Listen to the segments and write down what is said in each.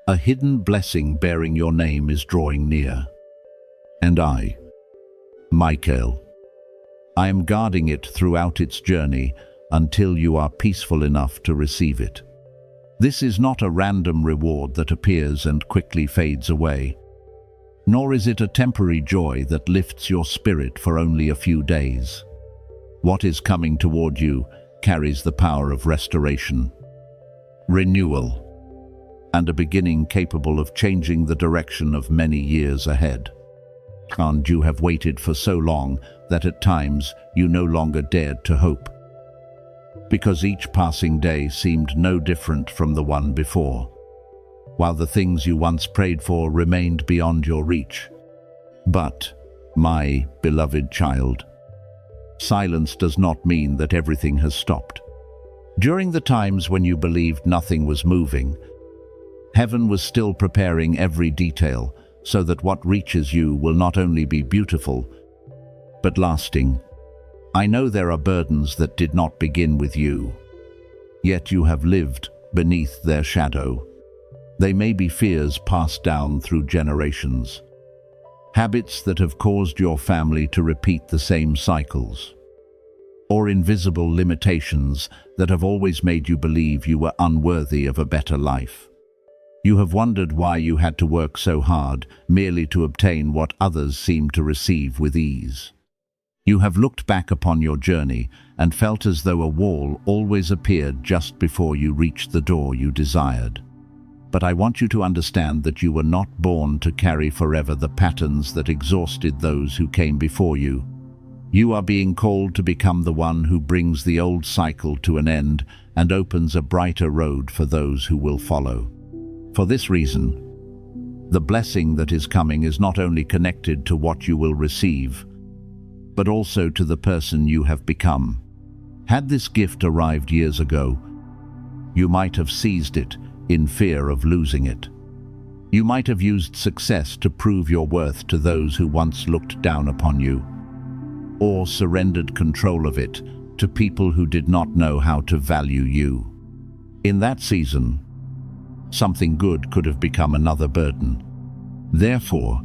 A hidden blessing bearing your name is drawing near. And I, Michael, I am guarding it throughout its journey until you are peaceful enough to receive it. This is not a random reward that appears and quickly fades away, nor is it a temporary joy that lifts your spirit for only a few days. What is coming toward you carries the power of restoration, renewal, and a beginning capable of changing the direction of many years ahead. And you have waited for so long that at times you no longer dared to hope, because each passing day seemed no different from the one before, while the things you once prayed for remained beyond your reach. But, my beloved child, silence does not mean that everything has stopped. During the times when you believed nothing was moving, heaven was still preparing every detail so that what reaches you will not only be beautiful, but lasting. I know there are burdens that did not begin with you, yet you have lived beneath their shadow. They may be fears passed down through generations, habits that have caused your family to repeat the same cycles, or invisible limitations that have always made you believe you were unworthy of a better life. You have wondered why you had to work so hard merely to obtain what others seemed to receive with ease. You have looked back upon your journey and felt as though a wall always appeared just before you reached the door you desired. But I want you to understand that you were not born to carry forever the patterns that exhausted those who came before you. You are being called to become the one who brings the old cycle to an end and opens a brighter road for those who will follow. For this reason, the blessing that is coming is not only connected to what you will receive, but also to the person you have become. Had this gift arrived years ago, you might have seized it in fear of losing it. You might have used success to prove your worth to those who once looked down upon you, or surrendered control of it to people who did not know how to value you. In that season, something good could have become another burden. Therefore,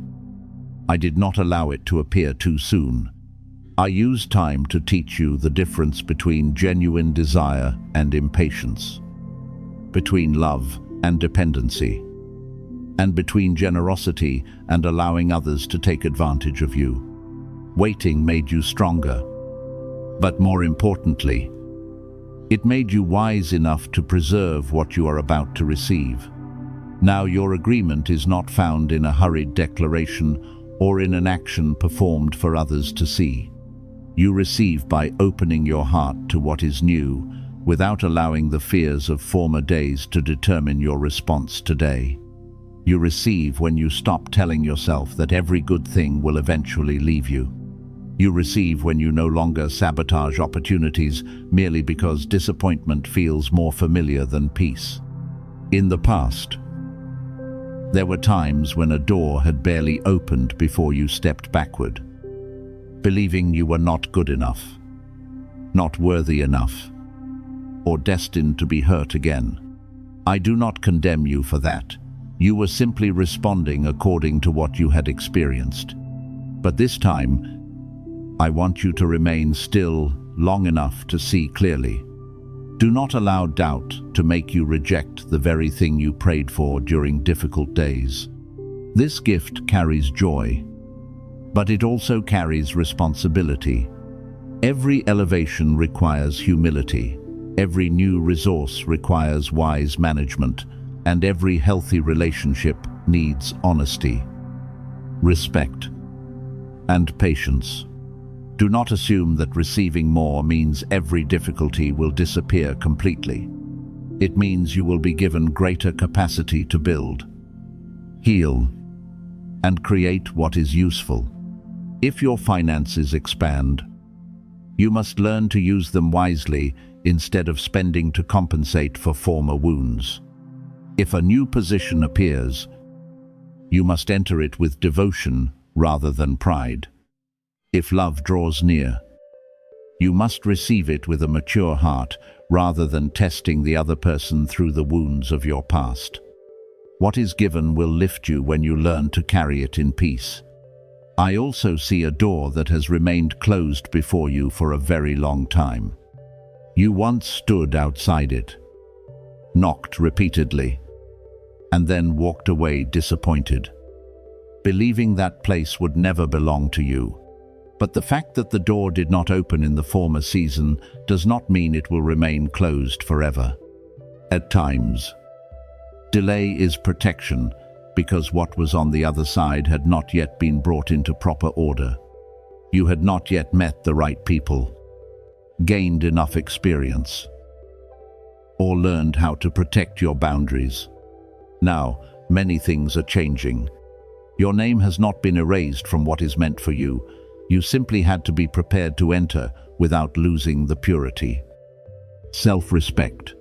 I did not allow it to appear too soon. I used time to teach you the difference between genuine desire and impatience, between love and dependency, and between generosity and allowing others to take advantage of you. Waiting made you stronger, but more importantly, it made you wise enough to preserve what you are about to receive. Now your agreement is not found in a hurried declaration or in an action performed for others to see. You receive by opening your heart to what is new, without allowing the fears of former days to determine your response today. You receive when you stop telling yourself that every good thing will eventually leave you. You receive when you no longer sabotage opportunities merely because disappointment feels more familiar than peace. In the past, there were times when a door had barely opened before you stepped backward, believing you were not good enough, not worthy enough, or destined to be hurt again. I do not condemn you for that. You were simply responding according to what you had experienced. But this time, I want you to remain still long enough to see clearly. Do not allow doubt to make you reject the very thing you prayed for during difficult days. This gift carries joy, but it also carries responsibility. Every elevation requires humility. Every new resource requires wise management, and every healthy relationship needs honesty, respect, and patience. Do not assume that receiving more means every difficulty will disappear completely. It means you will be given greater capacity to build, heal, and create what is useful. If your finances expand, you must learn to use them wisely instead of spending to compensate for former wounds. If a new position appears, you must enter it with devotion rather than pride. If love draws near, you must receive it with a mature heart rather than testing the other person through the wounds of your past. What is given will lift you when you learn to carry it in peace. I also see a door that has remained closed before you for a very long time. You once stood outside it, knocked repeatedly, and then walked away disappointed, believing that place would never belong to you. But the fact that the door did not open in the former season does not mean it will remain closed forever. At times, delay is protection, because what was on the other side had not yet been brought into proper order. You had not yet met the right people, gained enough experience, or learned how to protect your boundaries. Now, many things are changing. Your name has not been erased from what is meant for you. You simply had to be prepared to enter without losing the purity, self-respect,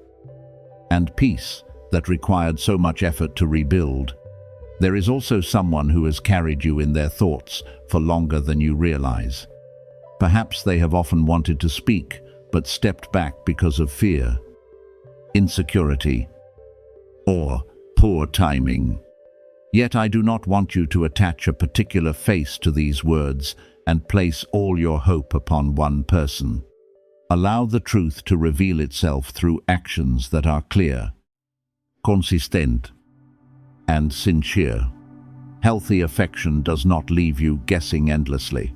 and peace that required so much effort to rebuild. There is also someone who has carried you in their thoughts for longer than you realize. Perhaps they have often wanted to speak, but stepped back because of fear, insecurity, or poor timing. Yet I do not want you to attach a particular face to these words and place all your hope upon one person. Allow the truth to reveal itself through actions that are clear, consistent, and sincere. Healthy affection does not leave you guessing endlessly,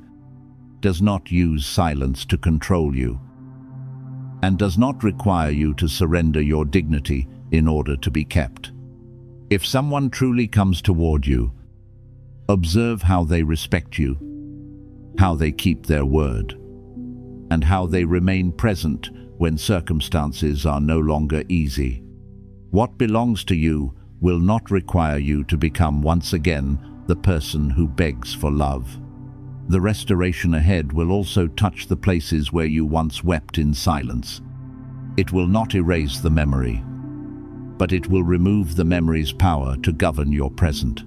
does not use silence to control you, and does not require you to surrender your dignity in order to be kept. If someone truly comes toward you, observe how they respect you, how they keep their word, and how they remain present when circumstances are no longer easy. What belongs to you will not require you to become once again the person who begs for love. The restoration ahead will also touch the places where you once wept in silence. It will not erase the memory, but it will remove the memory's power to govern your present.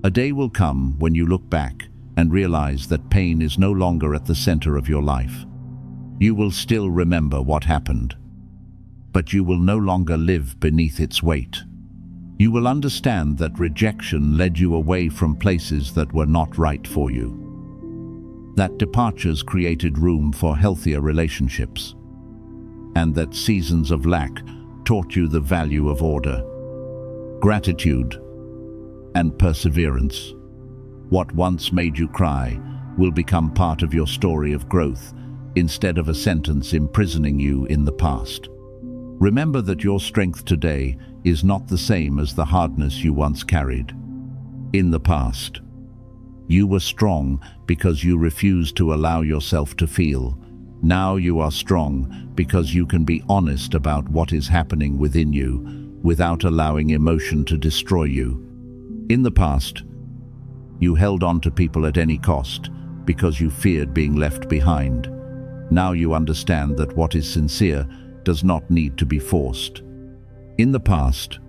A day will come when you look back and realize that pain is no longer at the center of your life. You will still remember what happened, but you will no longer live beneath its weight. You will understand that rejection led you away from places that were not right for you, that departures created room for healthier relationships, and that seasons of lack taught you the value of order, gratitude, and perseverance. What once made you cry will become part of your story of growth instead of a sentence imprisoning you in the past. Remember that your strength today is not the same as the hardness you once carried. In the past, you were strong because you refused to allow yourself to feel. Now you are strong because you can be honest about what is happening within you without allowing emotion to destroy you. In the past, you held on to people at any cost because you feared being left behind. Now you understand that what is sincere does not need to be forced. In the past,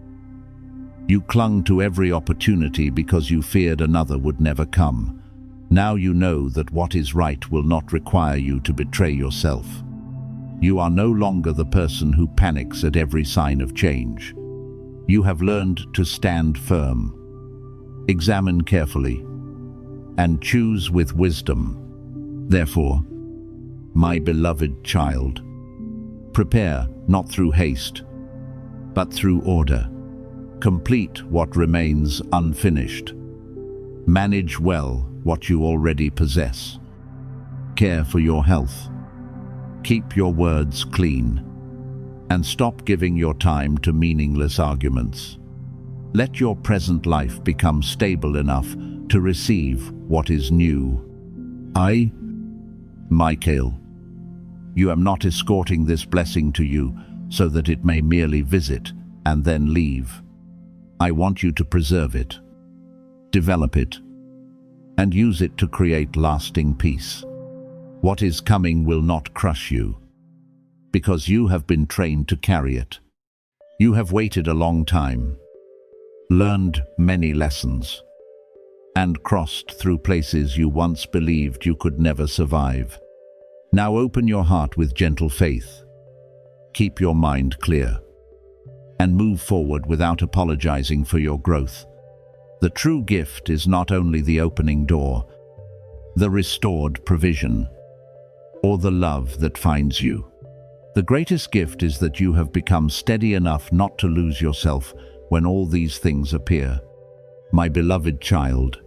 you clung to every opportunity because you feared another would never come. Now you know that what is right will not require you to betray yourself. You are no longer the person who panics at every sign of change. You have learned to stand firm, examine carefully, and choose with wisdom. Therefore, my beloved child, prepare not through haste, but through order. Complete what remains unfinished. Manage well what you already possess. Care for your health. Keep your words clean. And stop giving your time to meaningless arguments. Let your present life become stable enough to receive what is new. I, Michael, you am not escorting this blessing to you so that it may merely visit and then leave. I want you to preserve it, develop it, and use it to create lasting peace. What is coming will not crush you, because you have been trained to carry it. You have waited a long time, learned many lessons, and crossed through places you once believed you could never survive. Now open your heart with gentle faith. Keep your mind clear, and move forward without apologizing for your growth. The true gift is not only the opening door, the restored provision, or the love that finds you. The greatest gift is that you have become steady enough not to lose yourself when all these things appear. My beloved child,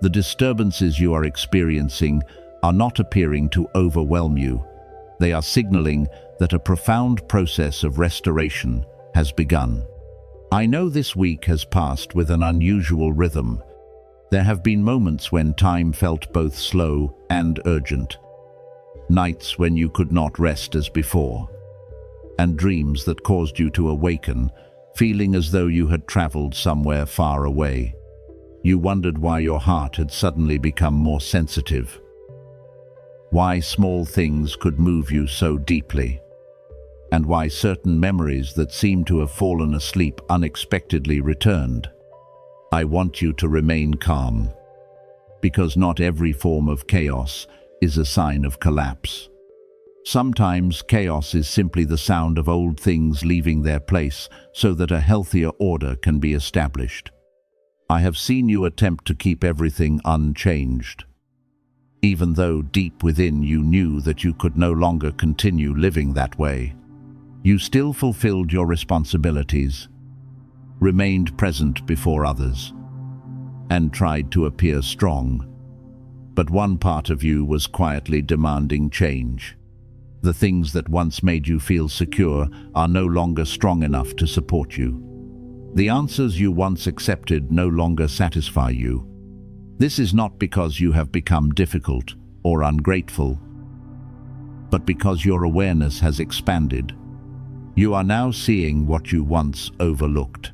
the disturbances you are experiencing are not appearing to overwhelm you. They are signaling that a profound process of restoration has begun. I know this week has passed with an unusual rhythm. There have been moments when time felt both slow and urgent. Nights when you could not rest as before, and dreams that caused you to awaken, feeling as though you had traveled somewhere far away. You wondered why your heart had suddenly become more sensitive, why small things could move you so deeply, and why certain memories that seemed to have fallen asleep unexpectedly returned. I want you to remain calm, because not every form of chaos is a sign of collapse. Sometimes chaos is simply the sound of old things leaving their place so that a healthier order can be established. I have seen you attempt to keep everything unchanged, even though deep within you knew that you could no longer continue living that way. You still fulfilled your responsibilities, remained present before others, and tried to appear strong. But one part of you was quietly demanding change. The things that once made you feel secure are no longer strong enough to support you. The answers you once accepted no longer satisfy you. This is not because you have become difficult or ungrateful, but because your awareness has expanded. You are now seeing what you once overlooked,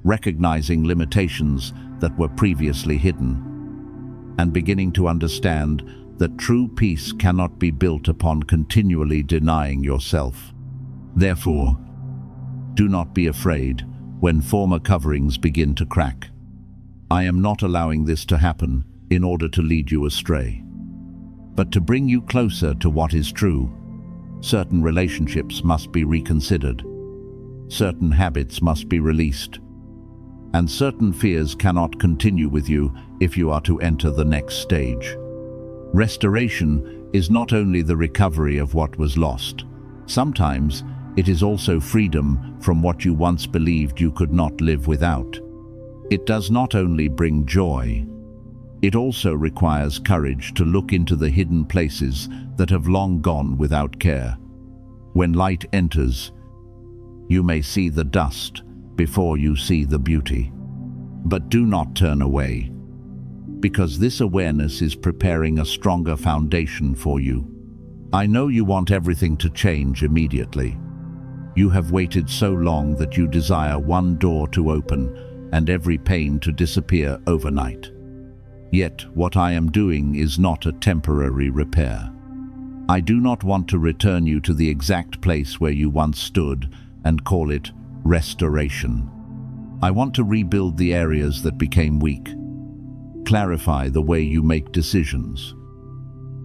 recognizing limitations that were previously hidden, and beginning to understand that true peace cannot be built upon continually denying yourself. Therefore, do not be afraid when former coverings begin to crack. I am not allowing this to happen in order to lead you astray, but to bring you closer to what is true. Certain relationships must be reconsidered, certain habits must be released, and certain fears cannot continue with you if you are to enter the next stage. Restoration is not only the recovery of what was lost. Sometimes it is also freedom from what you once believed you could not live without. It does not only bring joy, it also requires courage to look into the hidden places that have long gone without care. When light enters, you may see the dust before you see the beauty. But do not turn away, because this awareness is preparing a stronger foundation for you. I know you want everything to change immediately. You have waited so long that you desire one door to open and every pain to disappear overnight. Yet what I am doing is not a temporary repair. I do not want to return you to the exact place where you once stood and call it restoration. I want to rebuild the areas that became weak, clarify the way you make decisions,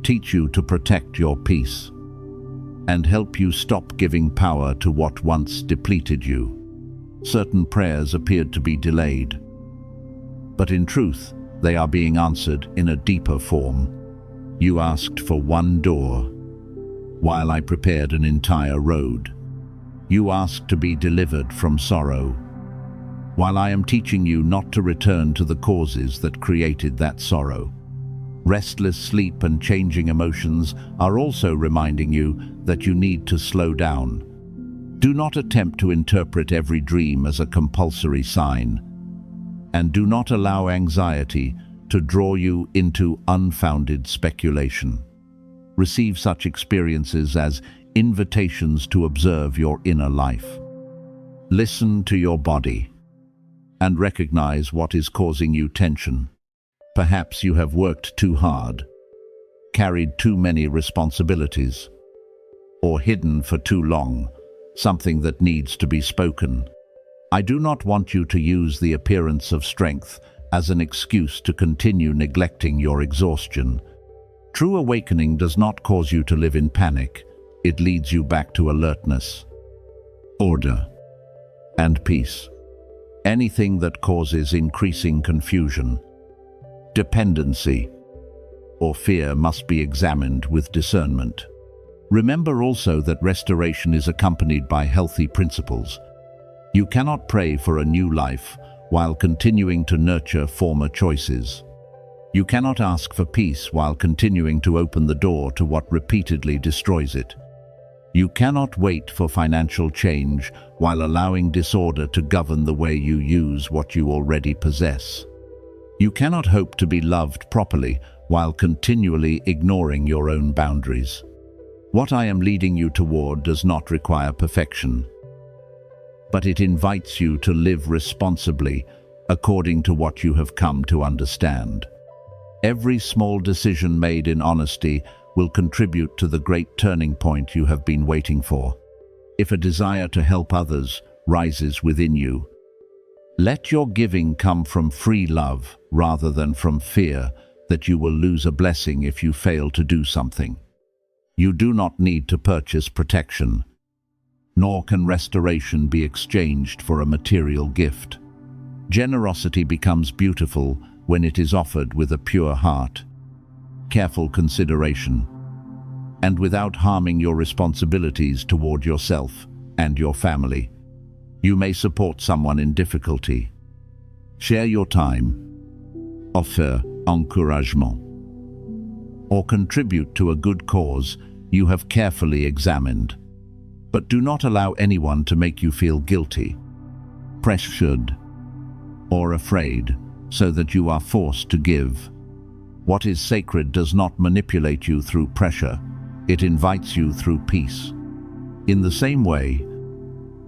teach you to protect your peace, and help you stop giving power to what once depleted you. Certain prayers appeared to be delayed, but in truth, they are being answered in a deeper form. You asked for one door, while I prepared an entire road. You asked to be delivered from sorrow, while I am teaching you not to return to the causes that created that sorrow. Restless sleep and changing emotions are also reminding you that you need to slow down. Do not attempt to interpret every dream as a compulsory sign, and do not allow anxiety to draw you into unfounded speculation. Receive such experiences as invitations to observe your inner life. Listen to your body and recognize what is causing you tension. Perhaps you have worked too hard, carried too many responsibilities, or hidden for too long something that needs to be spoken. I do not want you to use the appearance of strength as an excuse to continue neglecting your exhaustion. True awakening does not cause you to live in panic. It leads you back to alertness, order, and peace. Anything that causes increasing confusion, dependency, or fear must be examined with discernment. Remember also that restoration is accompanied by healthy principles. You cannot pray for a new life while continuing to nurture former choices. You cannot ask for peace while continuing to open the door to what repeatedly destroys it. You cannot wait for financial change while allowing disorder to govern the way you use what you already possess. You cannot hope to be loved properly while continually ignoring your own boundaries. What I am leading you toward does not require perfection, but it invites you to live responsibly according to what you have come to understand. Every small decision made in honesty will contribute to the great turning point you have been waiting for. If a desire to help others rises within you, let your giving come from free love rather than from fear that you will lose a blessing if you fail to do something. You do not need to purchase protection, nor can restoration be exchanged for a material gift. Generosity becomes beautiful when it is offered with a pure heart, careful consideration, and without harming your responsibilities toward yourself and your family. You may support someone in difficulty, share your time, offer encouragement, or contribute to a good cause you have carefully examined. But do not allow anyone to make you feel guilty, pressured, or afraid so that you are forced to give. What is sacred does not manipulate you through pressure, it invites you through peace. In the same way,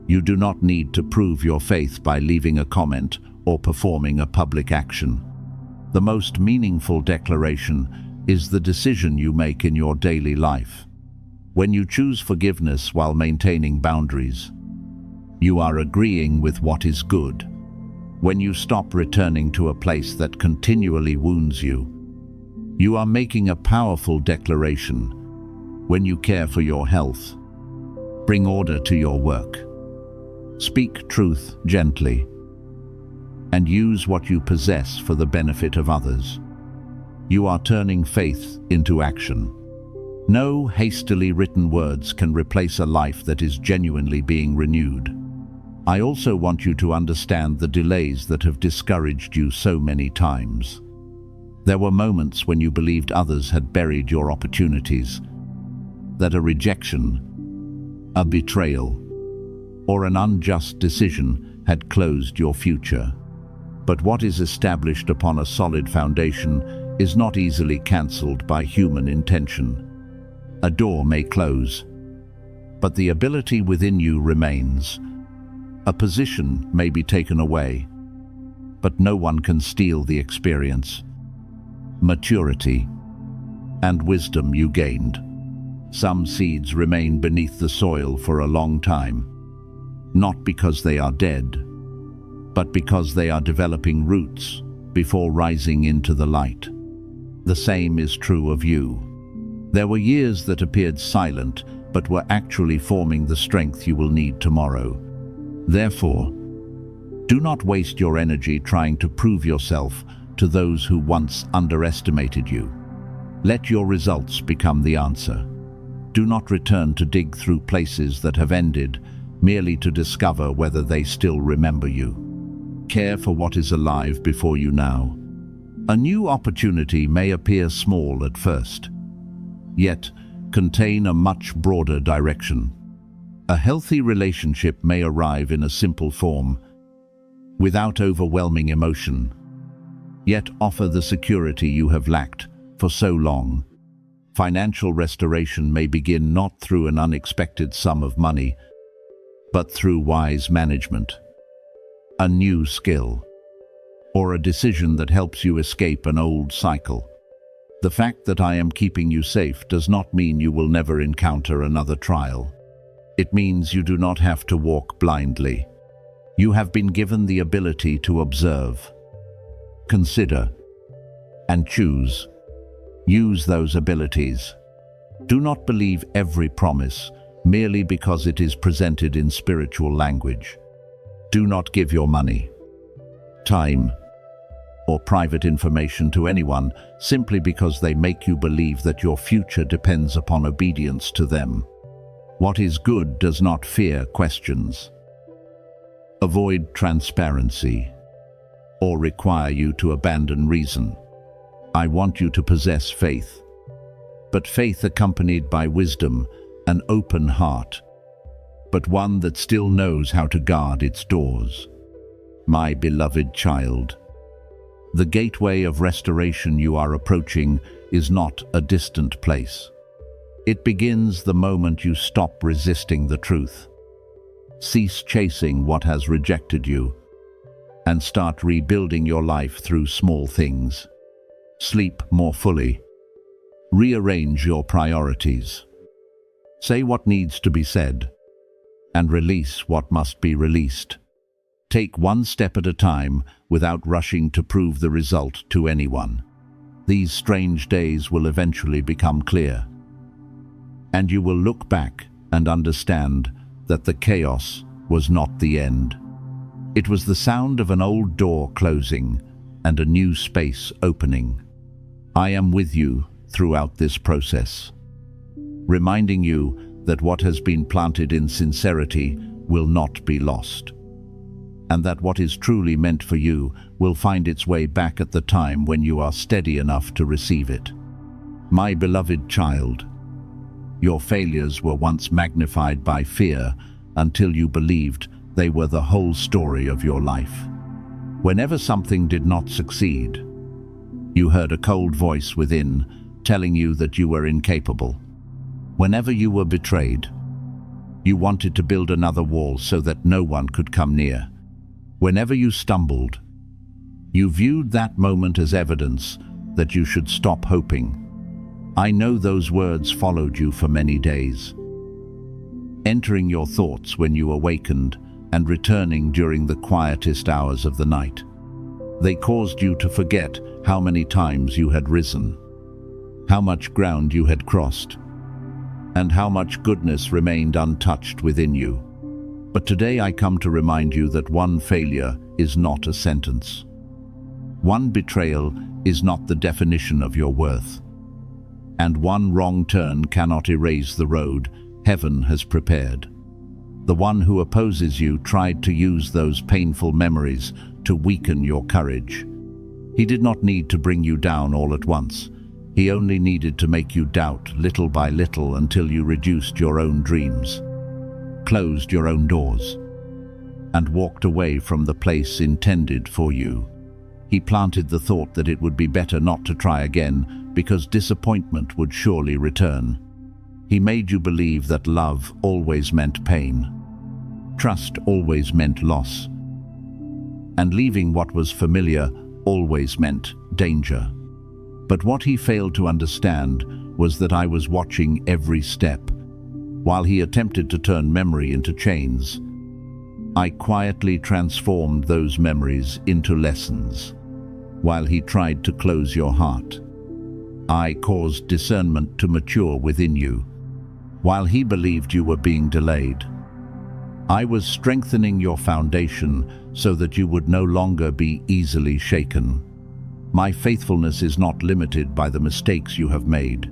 you do not need to prove your faith by leaving a comment or performing a public action. The most meaningful declaration is the decision you make in your daily life. When you choose forgiveness while maintaining boundaries, you are agreeing with what is good. When you stop returning to a place that continually wounds you, you are making a powerful declaration. When you care for your health, bring order to your work, speak truth gently, and use what you possess for the benefit of others, you are turning faith into action. No hastily written words can replace a life that is genuinely being renewed. I also want you to understand the delays that have discouraged you so many times. There were moments when you believed others had buried your opportunities, that a rejection, a betrayal, or an unjust decision had closed your future. But what is established upon a solid foundation is not easily cancelled by human intention. A door may close, but the ability within you remains. A position may be taken away, but no one can steal the experience, maturity, and wisdom you gained. Some seeds remain beneath the soil for a long time, not because they are dead, but because they are developing roots before rising into the light. The same is true of you. There were years that appeared silent, but were actually forming the strength you will need tomorrow. Therefore, do not waste your energy trying to prove yourself to those who once underestimated you. Let your results become the answer. Do not return to dig through places that have ended merely to discover whether they still remember you. Care for what is alive before you now. A new opportunity may appear small at first, yet contain a much broader direction. A healthy relationship may arrive in a simple form, without overwhelming emotion, yet offer the security you have lacked for so long. Financial restoration may begin not through an unexpected sum of money, but through wise management, a new skill, or a decision that helps you escape an old cycle. The fact that I am keeping you safe does not mean you will never encounter another trial. It means you do not have to walk blindly. You have been given the ability to observe, consider, and choose. Use those abilities. Do not believe every promise merely because it is presented in spiritual language. Do not give your money, time, or private information to anyone simply because they make you believe that your future depends upon obedience to them. What is good does not fear questions, avoid transparency, or require you to abandon reason. I want you to possess faith, but faith accompanied by wisdom, an open heart, but one that still knows how to guard its doors. My beloved child, the gateway of restoration you are approaching is not a distant place. It begins the moment you stop resisting the truth, cease chasing what has rejected you, and start rebuilding your life through small things. Sleep more fully. Rearrange your priorities. Say what needs to be said, and release what must be released. Take one step at a time without rushing to prove the result to anyone. These strange days will eventually become clear, and you will look back and understand that the chaos was not the end. It was the sound of an old door closing and a new space opening. I am with you throughout this process, reminding you that what has been planted in sincerity will not be lost, and that what is truly meant for you will find its way back at the time when you are steady enough to receive it. My beloved child, your failures were once magnified by fear until you believed they were the whole story of your life. Whenever something did not succeed, you heard a cold voice within telling you that you were incapable. Whenever you were betrayed, you wanted to build another wall so that no one could come near. Whenever you stumbled, you viewed that moment as evidence that you should stop hoping. I know those words followed you for many days, entering your thoughts when you awakened and returning during the quietest hours of the night. They caused you to forget how many times you had risen, how much ground you had crossed, and how much goodness remained untouched within you. But today I come to remind you that one failure is not a sentence. One betrayal is not the definition of your worth. And one wrong turn cannot erase the road heaven has prepared. The one who opposes you tried to use those painful memories to weaken your courage. He did not need to bring you down all at once. He only needed to make you doubt little by little until you reduced your own dreams, closed your own doors, and walked away from the place intended for you. He planted the thought that it would be better not to try again because disappointment would surely return. He made you believe that love always meant pain, trust always meant loss, and leaving what was familiar always meant danger. But what he failed to understand was that I was watching every step. While he attempted to turn memory into chains, I quietly transformed those memories into lessons. While he tried to close your heart, I caused discernment to mature within you. While he believed you were being delayed, I was strengthening your foundation so that you would no longer be easily shaken. My faithfulness is not limited by the mistakes you have made.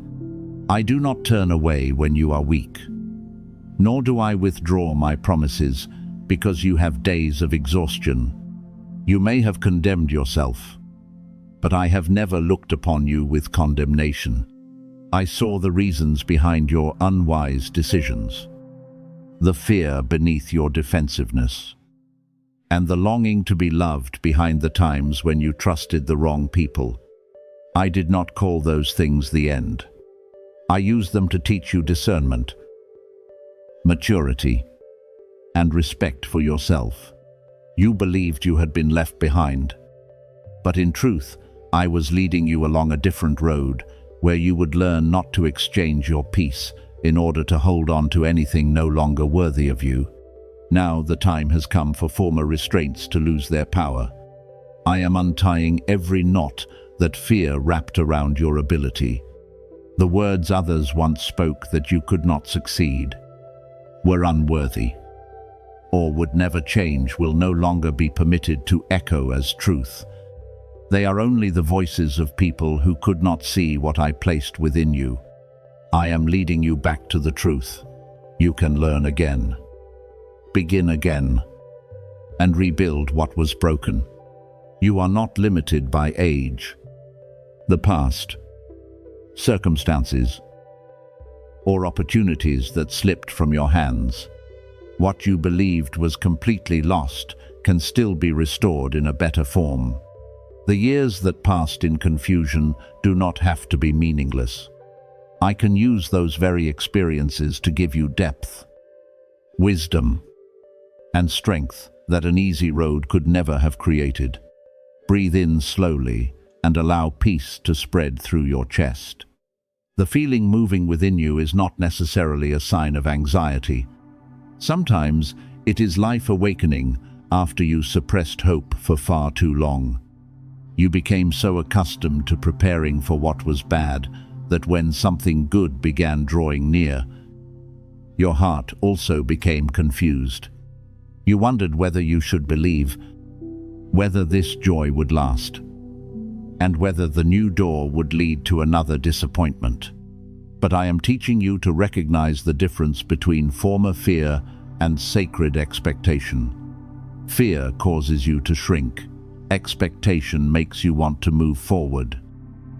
I do not turn away when you are weak, nor do I withdraw my promises because you have days of exhaustion. You may have condemned yourself, but I have never looked upon you with condemnation. I saw the reasons behind your unwise decisions, the fear beneath your defensiveness, and the longing to be loved behind the times when you trusted the wrong people. I did not call those things the end. I used them to teach you discernment, maturity, and respect for yourself. You believed you had been left behind, but in truth, I was leading you along a different road where you would learn not to exchange your peace in order to hold on to anything no longer worthy of you. Now the time has come for former restraints to lose their power. I am untying every knot that fear wrapped around your ability. The words others once spoke that you could not succeed were unworthy. or would never change will no longer be permitted to echo as truth. They are only the voices of people who could not see what I placed within you. I am leading you back to the truth. You can learn again, begin again, and rebuild what was broken. You are not limited by age, the past, circumstances, or opportunities that slipped from your hands. What you believed was completely lost can still be restored in a better form. The years that passed in confusion do not have to be meaningless. I can use those very experiences to give you depth, wisdom, and strength that an easy road could never have created. Breathe in slowly and allow peace to spread through your chest. The feeling moving within you is not necessarily a sign of anxiety. Sometimes it is life awakening after you suppressed hope for far too long. You became so accustomed to preparing for what was bad that when something good began drawing near, your heart also became confused. You wondered whether you should believe, whether this joy would last, and whether the new door would lead to another disappointment. But I am teaching you to recognize the difference between former fear and sacred expectation. Fear causes you to shrink. Expectation makes you want to move forward.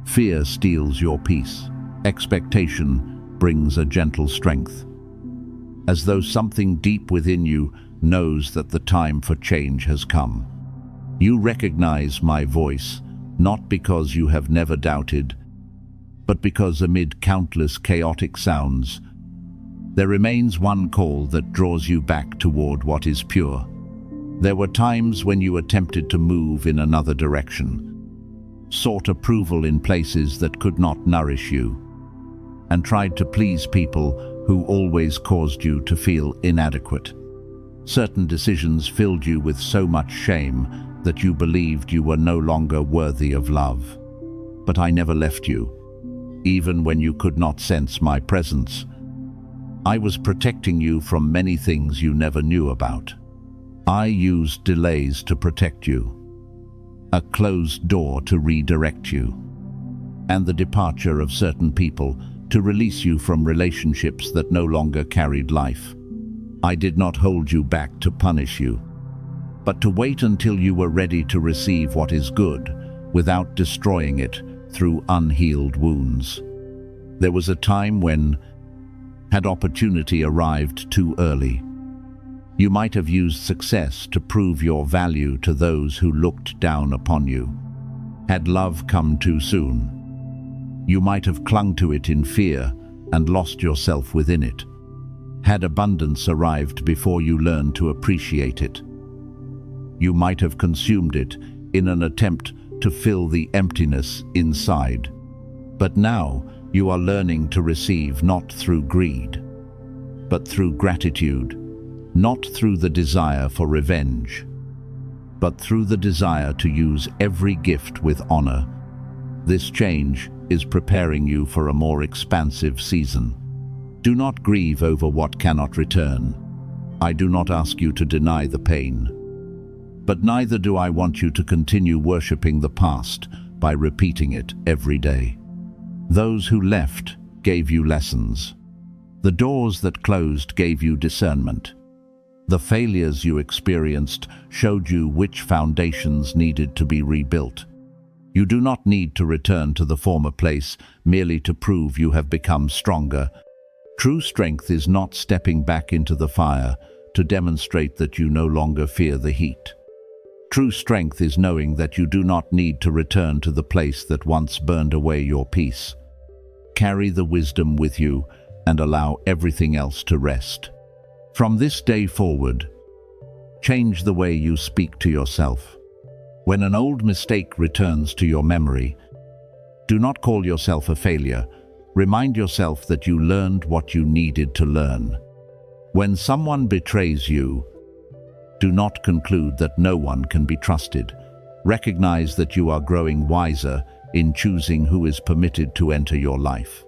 Fear steals your peace. Expectation brings a gentle strength. As though something deep within you knows that the time for change has come. You recognize my voice, not because you have never doubted, but because amid countless chaotic sounds, there remains one call that draws you back toward what is pure. There were times when you attempted to move in another direction, sought approval in places that could not nourish you, and tried to please people who always caused you to feel inadequate. Certain decisions filled you with so much shame that you believed you were no longer worthy of love. But I never left you, even when you could not sense my presence. I was protecting you from many things you never knew about. I used delays to protect you, a closed door to redirect you, and the departure of certain people to release you from relationships that no longer carried life. I did not hold you back to punish you, but to wait until you were ready to receive what is good without destroying it through unhealed wounds. There was a time when, had opportunity arrived too early, you might have used success to prove your value to those who looked down upon you. Had love come too soon, you might have clung to it in fear and lost yourself within it. Had abundance arrived before you learned to appreciate it, you might have consumed it in an attempt to fill the emptiness inside. But now you are learning to receive not through greed, but through gratitude, not through the desire for revenge, but through the desire to use every gift with honor. This change is preparing you for a more expansive season. Do not grieve over what cannot return. I do not ask you to deny the pain, but neither do I want you to continue worshipping the past by repeating it every day. Those who left gave you lessons. The doors that closed gave you discernment. The failures you experienced showed you which foundations needed to be rebuilt. You do not need to return to the former place merely to prove you have become stronger. True strength is not stepping back into the fire to demonstrate that you no longer fear the heat. True strength is knowing that you do not need to return to the place that once burned away your peace. Carry the wisdom with you and allow everything else to rest. From this day forward, change the way you speak to yourself. When an old mistake returns to your memory, do not call yourself a failure. Remind yourself that you learned what you needed to learn. When someone betrays you, do not conclude that no one can be trusted. Recognize that you are growing wiser in choosing who is permitted to enter your life.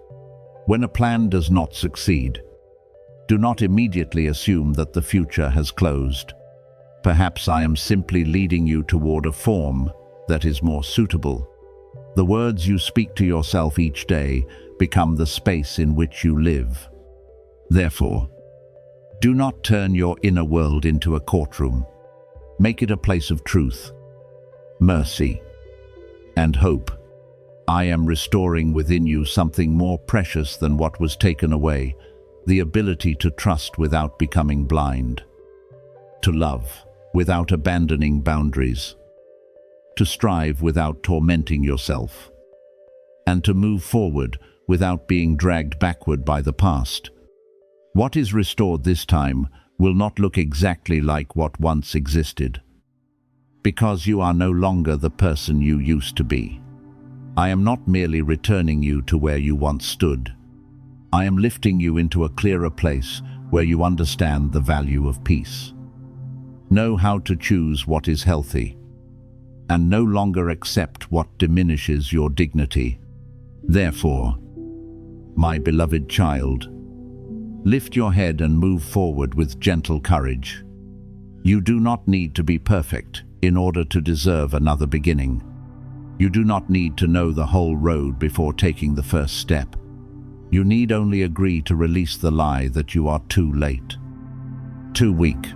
When a plan does not succeed, Do not immediately assume that the future has closed. Perhaps I am simply leading you toward a form that is more suitable. The words you speak to yourself each day become the space in which you live. Therefore, do not turn your inner world into a courtroom. Make it a place of truth, mercy, and hope. I am restoring within you something more precious than what was taken away, the ability to trust without becoming blind, to love without abandoning boundaries, to strive without tormenting yourself, and to move forward without being dragged backward by the past. What is restored this time will not look exactly like what once existed, because you are no longer the person you used to be. I am not merely returning you to where you once stood. I am lifting you into a clearer place where you understand the value of peace. Know how to choose what is healthy, and no longer accept what diminishes your dignity. Therefore, my beloved child, lift your head and move forward with gentle courage. You do not need to be perfect in order to deserve another beginning. You do not need to know the whole road before taking the first step. You need only agree to release the lie that you are too late, too weak,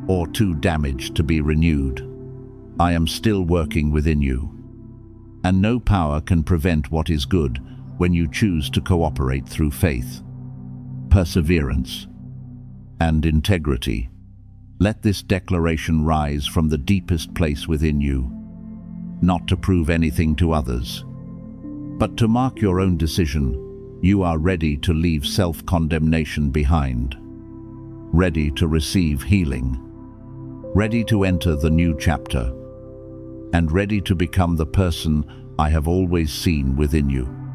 or too damaged to be renewed. I am still working within you, and no power can prevent what is good when you choose to cooperate through faith, perseverance, and integrity. Let this declaration rise from the deepest place within you, not to prove anything to others, but to mark your own decision. You are ready to leave self-condemnation behind, ready to receive healing, ready to enter the new chapter, and ready to become the person I have always seen within you.